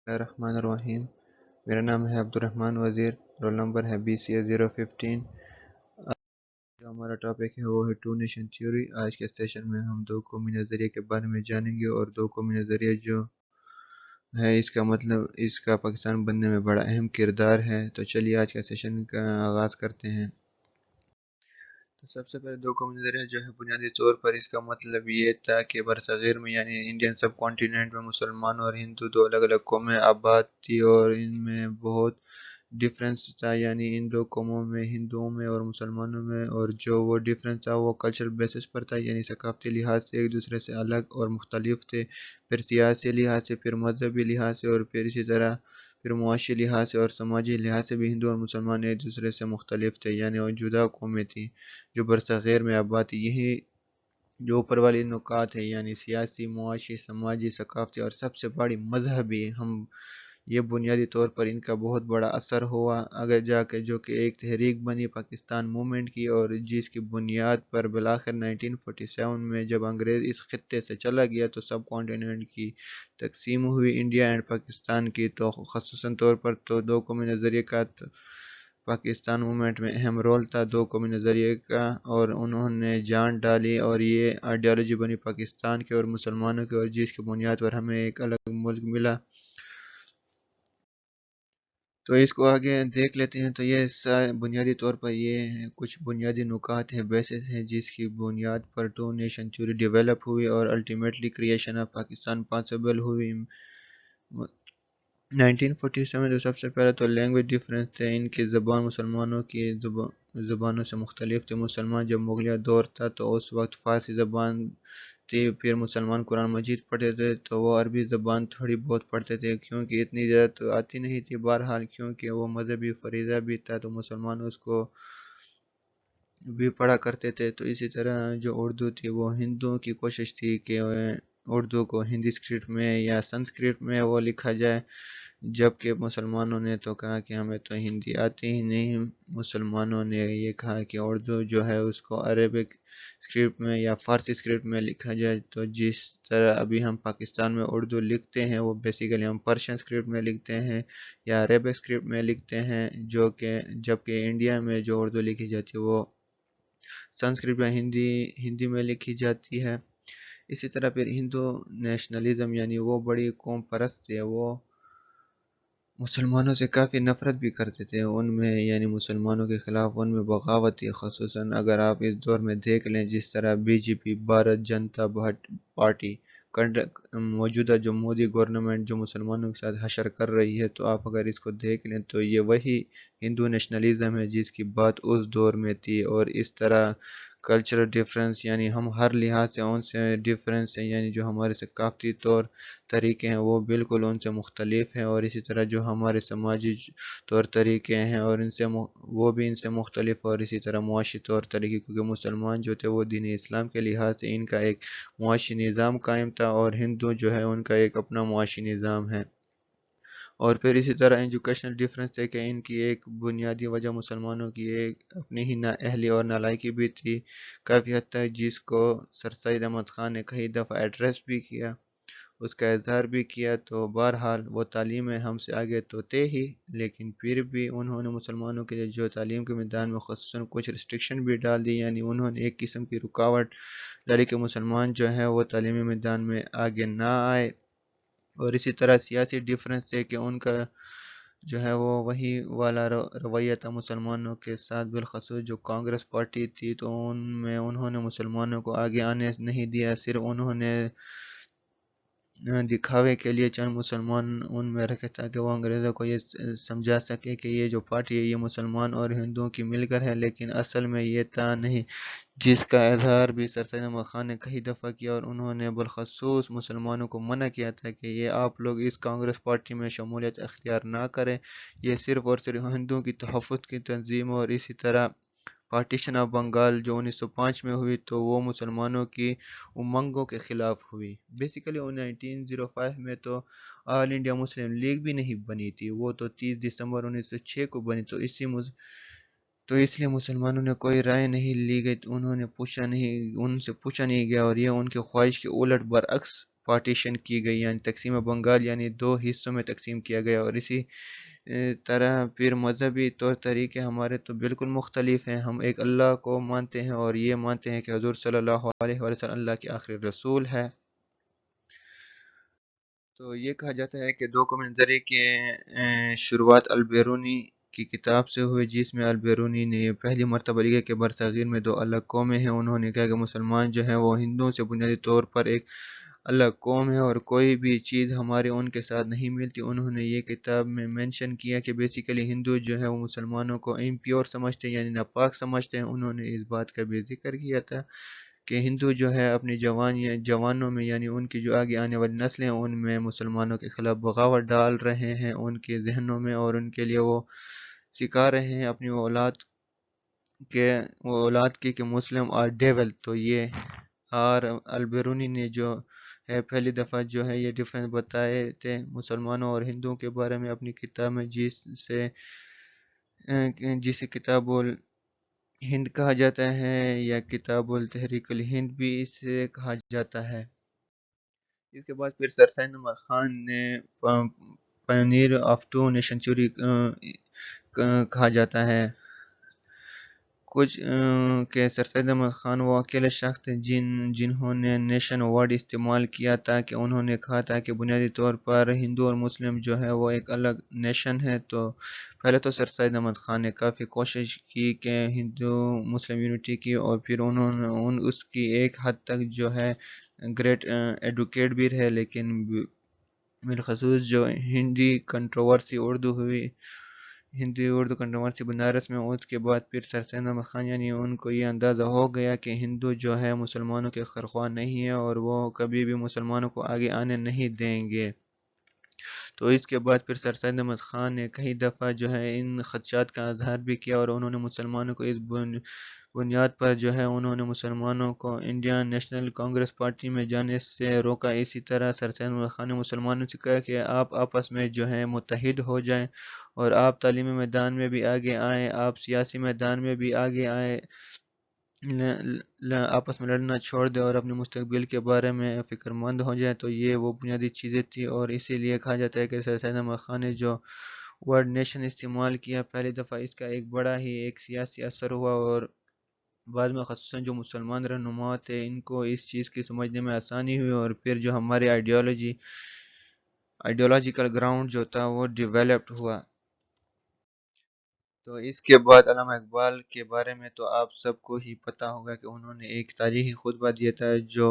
الرحمن الرحیم۔ میرا نام ہے عبدالرحمن وزیر، رول نمبر ہے BCA 015۔ جو ہمارا ٹاپک ہے وہ ہے ٹو نیشن تھیوری۔ آج کے سیشن میں ہم دو قومی نظریے کے بارے میں جانیں گے، اور دو قومی نظریہ جو ہے اس کا مطلب اس کا پاکستان بننے میں بڑا اہم کردار ہے۔ تو چلیے آج کا سیشن کا آغاز کرتے ہیں۔ تو سب سے پہلے دو قومی نظریہ جو ہے بنیادی طور پر اس کا مطلب یہ تھا کہ برصغیر میں یعنی انڈین سب کانٹیننٹ میں مسلمان اور ہندو دو الگ الگ قومیں آباد تھی، اور ان میں بہت ڈفرینس تھا، یعنی ان دو قوموں میں ہندوؤں میں اور مسلمانوں میں، اور جو وہ ڈفرینس تھا وہ کلچرل بیسس پر تھا، یعنی ثقافتی لحاظ سے ایک دوسرے سے الگ اور مختلف تھے، پھر سیاسی لحاظ سے، پھر مذہبی لحاظ سے، اور پھر اسی طرح پھر معاشی لحاظ سے اور سماجی لحاظ سے بھی ہندو اور مسلمان ایک دوسرے سے مختلف تھے، یعنی وہ جدا قومیں تھیں جو برصغیر میں آباد تھی۔ یہی جو اوپر والی نکات ہے، یعنی سیاسی، معاشی، سماجی، ثقافتی اور سب سے بڑی مذہبی، یہ بنیادی طور پر ان کا بہت بڑا اثر ہوا آگے جا کے، جو کہ ایک تحریک بنی پاکستان موومنٹ کی، اور جس کی بنیاد پر بالآخر 1947 میں جب انگریز اس خطے سے چلا گیا تو سب کانٹیننٹ کی تقسیم ہوئی، انڈیا اینڈ پاکستان کی۔ تو خصوصاً طور پر تو دو قومی نظریے کا پاکستان موومنٹ میں اہم رول تھا، دو قومی نظریے کا، اور انہوں نے جان ڈالی، اور یہ آئیڈیالوجی بنی پاکستان کے اور مسلمانوں کی، اور جس کی بنیاد پر ہمیں ایک الگ ملک ملا۔ تو اس کو آگے دیکھ لیتے ہیں۔ تو یہ بنیادی طور پر یہ کچھ بنیادی نکات ہیں، بیسس ہیں، جس کی بنیاد پر ٹو نیشن تھیوری ڈیولپ ہوئی اور ultimately creation of Pakistan possible ہوئی۔ 1947 جو سب سے پہلے تو لینگویج ڈیفرنس تھے، ان کی زبان مسلمانوں کی زبانوں سے مختلف تھے۔ مسلمان جب مغلیہ دور تھا تو اس وقت فارسی زبان تھی، پھر مسلمان قرآن مجید پڑھتے تھے تو وہ عربی زبان تھوڑی بہت پڑھتے تھے، کیونکہ اتنی زیادہ تو آتی نہیں تھی، بہرحال کیونکہ وہ مذہبی فریضہ بھی تھا تو مسلمان اس کو بھی پڑھا کرتے تھے۔ تو اسی طرح جو اردو تھی وہ ہندوؤں کی کوشش تھی کہ اردو کو ہندی اسکرپٹ میں یا سنسکرت میں وہ لکھا جائے، جبکہ مسلمانوں نے تو کہا کہ ہمیں تو ہندی آتی ہی نہیں۔ مسلمانوں نے یہ کہا کہ اردو جو ہے اس کو عربک اسکرپٹ میں یا فارسی اسکرپٹ میں لکھا جائے۔ تو جس طرح ابھی ہم پاکستان میں اردو لکھتے ہیں وہ بیسیکلی ہم پرشین اسکرپٹ میں لکھتے ہیں یا عربک اسکرپٹ میں لکھتے ہیں، جبکہ انڈیا میں جو اردو لکھی جاتی ہے وہ سنسکرت یا ہندی میں لکھی جاتی ہے۔ اسی طرح پھر ہندو نیشنلزم یعنی وہ بڑی قوم پرست تھے، وہ مسلمانوں سے کافی نفرت بھی کرتے تھے، ان میں یعنی مسلمانوں کے خلاف ان میں بغاوت تھی، خصوصاً اگر آپ اس دور میں دیکھ لیں جس طرح BJP بھارت جنتا پارٹی موجودہ جو مودی گورنمنٹ جو مسلمانوں کے ساتھ حشر کر رہی ہے، تو آپ اگر اس کو دیکھ لیں تو یہ وہی ہندو نیشنلزم ہے جس کی بات اس دور میں تھی۔ اور اس طرح کلچرل ڈیفرنس یعنی ہم ہر لحاظ سے ان سے ڈیفرنس ہیں، یعنی جو ہمارے ثقافتی طور طریقے ہیں وہ بالکل ان سے مختلف ہیں، اور اسی طرح جو ہمارے سماجی طور طریقے ہیں اور وہ بھی ان سے مختلف، اور اسی طرح معاشی طور طریقے، کیونکہ مسلمان جو تھے وہ دین اسلام کے لحاظ سے ان کا ایک معاشی نظام قائم تھا، اور ہندو جو ہے ان کا ایک اپنا معاشی نظام ہے۔ اور پھر اسی طرح ایجوکیشنل ڈیفرنس ہے کہ ان کی ایک بنیادی وجہ مسلمانوں کی ایک اپنی ہی نااہلی اور نالائکی بھی تھی کافی حد تک، جس کو سر سید احمد خان نے کئی دفعہ ایڈریس بھی کیا، اس کا اظہار بھی کیا۔ تو بہرحال وہ تعلیم میں ہم سے آگے تو تھے ہی، لیکن پھر بھی انہوں نے مسلمانوں کے لیے جو تعلیم کے میدان میں خصوصاً کچھ ریسٹرکشن بھی ڈال دی، یعنی انہوں نے ایک قسم کی رکاوٹ ڈالی کہ مسلمان جو ہے وہ تعلیمی میدان میں آگے نہ آئے۔ اور اسی طرح سیاسی ڈیفرنس ہے کہ ان کا جو ہے وہ وہی والا رویہ تھا مسلمانوں کے ساتھ، بالخصوص جو کانگریس پارٹی تھی، تو انہوں نے مسلمانوں کو آگے آنے نہیں دیا، صرف انہوں نے دکھاوے کے لیے چند مسلمان ان میں رکھے تاکہ وہ انگریزوں کو یہ سمجھا سکے کہ یہ جو پارٹی ہے یہ مسلمان اور ہندوؤں کی مل کر ہے، لیکن اصل میں یہ تھا نہیں، جس کا اظہار بھی سر سید احمد خان نے کئی دفعہ کیا، اور انہوں نے بالخصوص مسلمانوں کو منع کیا تھا کہ یہ آپ لوگ اس کانگریس پارٹی میں شمولیت اختیار نہ کریں، یہ صرف اور صرف ہندوؤں کی تحفظ کی تنظیم۔ اور اسی طرح پارٹیشن آف بنگال جو 1905 میں ہوئی تو وہ مسلمانوں کی امنگوں کے خلاف ہوئی۔ بیسیکلی 1905 میں تو آل انڈیا مسلم لیگ بھی نہیں بنی تھی، وہ تو 30 دسمبر 1906 کو بنی، تو اس لیے مسلمانوں نے کوئی رائے نہیں لی گئی، ان سے پوچھا نہیں گیا، اور یہ ان کی خواہش کے الٹ برعکس پارٹیشن کی گئی، یعنی تقسیم بنگال، یعنی دو حصوں میں تقسیم کیا گیا۔ اور اسی طرح پھر مذہبی طور طریقے ہمارے تو بالکل مختلف ہیں۔ ہم ایک اللہ کو مانتے ہیں اور یہ مانتے ہیں کہ حضور صلی اللہ علیہ وسلم اللہ کے آخری رسول ہے۔ تو یہ کہا جاتا ہے کہ دو قومی نظریے کی شروعات البیرونی کی کتاب سے ہوئی، جس میں البیرونی نے پہلی مرتبہ لکھا کہ برصغیر میں دو الگ قومیں ہیں۔ انہوں نے کہا کہ مسلمان جو ہیں وہ ہندوؤں سے بنیادی طور پر ایک الگ قوم ہے اور کوئی بھی چیز ہمارے ان کے ساتھ نہیں ملتی۔ انہوں نے یہ کتاب میں مینشن کیا کہ بیسیکلی ہندو جو ہے وہ مسلمانوں کو امپیور سمجھتے ہیں، یعنی ناپاک سمجھتے ہیں۔ انہوں نے اس بات کا بھی ذکر کیا تھا کہ ہندو جو ہے اپنی جوانوں میں، یعنی ان کی جو آگے آنے والی نسلیں، ان میں مسلمانوں کے خلاف بغاوت ڈال رہے ہیں ان کے ذہنوں میں، اور ان کے لیے وہ سکھا رہے ہیں اپنی اولاد کی کہ مسلم آر ڈیول۔ تو یہ اور البیرونی نے جو ہے پہلی دفعہ جو ہے یہ ڈیفرنس بتائے تھے مسلمانوں اور ہندوؤں کے بارے میں اپنی کتاب میں، جسے کتاب ہند کہا جاتا ہے یا کتاب التحریک الہند بھی اسے کہا جاتا ہے۔ اس کے بعد پھر سر سید احمد خان نے پائونیئر آف ٹو نیشن تھیوری کہا جاتا ہے کچھ کہ سر سید احمد خان وہ اکیلے شخص تھے جنہوں نے نیشن ورڈ استعمال کیا تھا، کہ انہوں نے کہا تھا کہ بنیادی طور پر ہندو اور مسلم جو ہے وہ ایک الگ نیشن ہے۔ تو پہلے تو سر سید احمد خان نے کافی کوشش کی کہ ہندو مسلم یونٹی کی، اور پھر انہوں نے اس کی ایک حد تک جو ہے گریٹ ایڈوکیٹ بھی رہے، لیکن بالخصوص جو ہندی اردو کنٹروورسی بنارس میں، اس کے بعد پھر سر سید احمد خان یعنی ان کو یہ اندازہ ہو گیا کہ ہندو جو ہے مسلمانوں کے خرخواہ نہیں ہے اور وہ کبھی بھی مسلمانوں کو آگے آنے نہیں دیں گے۔ تو اس کے بعد پھر سر سید احمد خان نے کئی دفعہ جو ہے ان خدشات کا اظہار بھی کیا، اور انہوں نے مسلمانوں کو اس بنیاد پر جو ہے انہوں نے مسلمانوں کو انڈین نیشنل کانگریس پارٹی میں جانے سے روکا۔ اسی طرح سر سید احمد خان نے مسلمانوں سے کہا کہ آپ آپس میں جو ہے متحد ہو جائیں، اور آپ تعلیمی میدان میں بھی آگے آئیں، آپ سیاسی میدان میں بھی آگے آئیں، آپس میں لڑنا چھوڑ دیں اور اپنے مستقبل کے بارے میں فکر مند ہو جائیں۔ تو یہ وہ بنیادی چیزیں تھی، اور اسی لیے کہا جاتا ہے کہ سر سید احمد خان نے جو ورڈ نیشن استعمال کیا پہلی دفعہ، اس کا ایک بڑا ہی ایک سیاسی اثر ہوا، اور بعد میں خصوصاً جو مسلمان رہنما تھے ان کو اس چیز کی سمجھنے میں آسانی ہوئی، اور پھر جو ہمارے آئیڈیولوجیکل گراؤنڈ جو تھا وہ ڈیولپڈ ہوا۔ تو اس کے بعد علامہ اقبال کے بارے میں تو آپ سب کو ہی پتہ ہوگا کہ انہوں نے ایک تاریخی خطبہ دیا تھا، جو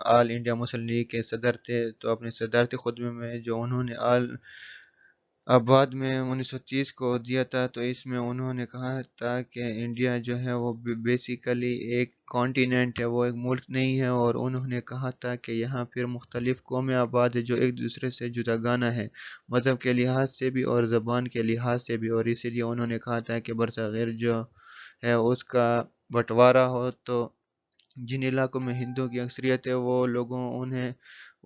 آل انڈیا مسلم لیگ کے صدر تھے۔ تو اپنے صدارتی خطبے میں جو انہوں نے آباد میں 1930 کو دیا تھا، تو اس میں انہوں نے کہا تھا کہ انڈیا جو ہے وہ بیسیکلی ایک کانٹیننٹ ہے، وہ ایک ملک نہیں ہے، اور انہوں نے کہا تھا کہ یہاں پھر مختلف قومیں آباد ہیں جو ایک دوسرے سے جداگانہ ہیں، مذہب کے لحاظ سے بھی اور زبان کے لحاظ سے بھی، اور اسی لیے انہوں نے کہا تھا کہ برصغیر جو ہے اس کا بٹوارہ ہو، تو جن علاقوں میں ہندوؤں کی اکثریت ہے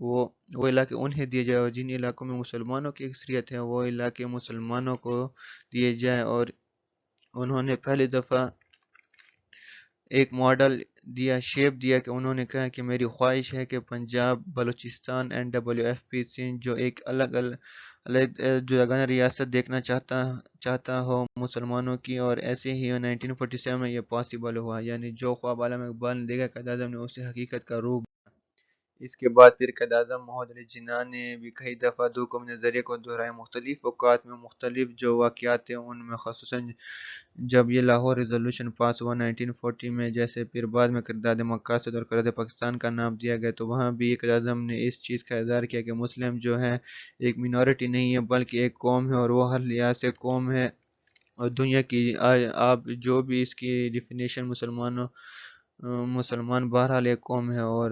وہ علاقے انہیں دیے جائے، اور جن علاقوں میں مسلمانوں کی اکثریت ہے وہ علاقے مسلمانوں کو دیے جائیں۔ اور انہوں نے پہلی دفعہ ایک ماڈل شیپ دیا کہ انہوں نے کہا کہ میری خواہش ہے کہ پنجاب، بلوچستان NWFP سندھ جو ایک الگ جداگانہ ریاست دیکھنا چاہتا ہو مسلمانوں کی، اور ایسے ہی 1947 میں یہ پاسبل ہوا، یعنی جو خواب علامہ اقبال نے دیکھا قائد اعظم نے اسے حقیقت کا روپ۔ اس کے بعد پھر قائد اعظم محمد علی جناح نے بھی کئی دفعہ دو قومی نظریے کو دہرایا، مختلف اوقات میں مختلف جو واقعات تھے ان میں، خصوصاً جب یہ لاہور ریزولوشن پاس ہوا 1940 میں، جیسے پھر بعد میں قرارداد مقاصد اور قرارداد پاکستان کا نام دیا گیا، تو وہاں بھی قائد اعظم نے اس چیز کا اظہار کیا کہ مسلم جو ہے ایک مینورٹی نہیں ہے بلکہ ایک قوم ہے، اور وہ ہر لحاظ سے قوم ہے، اور دنیا کی آپ جو بھی اس کی ڈیفینیشن مسلمان بہرحال ایک قوم ہے، اور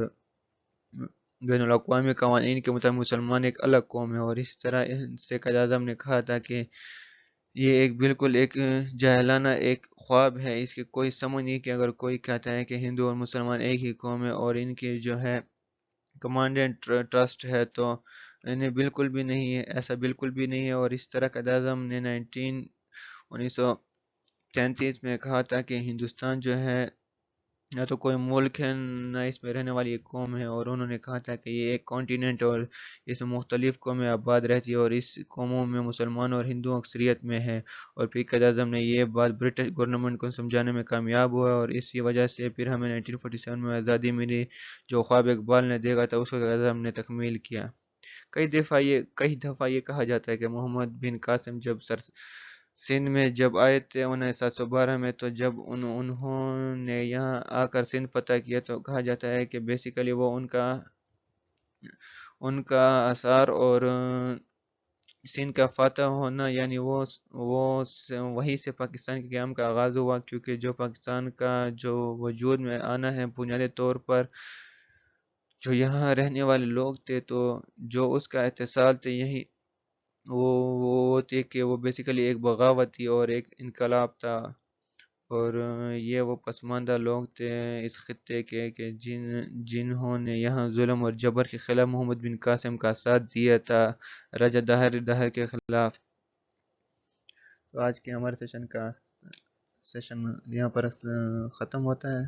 بین الاقوامی قوانین کے مطابق مسلمان ایک الگ قوم ہے۔ اور اس طرح سے قائد اعظم نے کہا تھا کہ یہ ایک بالکل ایک جاہلانہ ایک خواب ہے، اس کی کوئی سمجھ نہیں کہ اگر کوئی کہتا ہے کہ ہندو اور مسلمان ایک ہی قوم ہے اور ان کی جو ہے کمانڈ اینڈ ٹرسٹ ہے، تو انہیں بالکل بھی نہیں ہے، ایسا بالکل بھی نہیں ہے۔ اور اس طرح قائد اعظم نے 1933 میں کہا تھا کہ ہندوستان جو ہے نہ تو کوئی ملک ہے نہ اس میں رہنے والی ایک قوم ہے، اور انہوں نے کہا تھا کہ یہ ایک کانٹیننٹ اور اس میں مختلف قومیں آباد رہتی ہے، اور اس قوموں میں مسلمان اور ہندو اکثریت میں ہے۔ اور پھر قائد اعظم نے یہ بات برٹش گورنمنٹ کو سمجھانے میں کامیاب ہوا، اور اسی وجہ سے پھر ہمیں 1947 میں آزادی ملی۔ جو خواب اقبال نے دیکھا تھا اس کو قائد اعظم نے تکمیل کیا۔ کئی دفعہ یہ کہا جاتا ہے کہ محمد بن قاسم جب سندھ میں جب آئے تھے 1712 میں، تو جب انہوں نے یہاں آ کر سندھ فتح کیا، تو کہا جاتا ہے کہ بیسیکلی وہ ان کا اثار اور سندھ کا فاتح ہونا، یعنی وہیں سے پاکستان کے قیام کا آغاز ہوا، کیونکہ جو پاکستان کا جو وجود میں آنا ہے بنیادی طور پر جو یہاں رہنے والے لوگ تھے، تو جو اس کا اتصال تھے یہی وہ تھے کہ وہ بیسیکلی ایک بغاوت تھی اور ایک انقلاب تھا، اور یہ وہ پسماندہ لوگ تھے اس خطے کے کہ جنہوں نے یہاں ظلم اور جبر کے خلاف محمد بن قاسم کا ساتھ دیا تھا، راجہ دہر کے خلاف۔ تو آج کے ہمارے سیشن یہاں پر ختم ہوتا ہے۔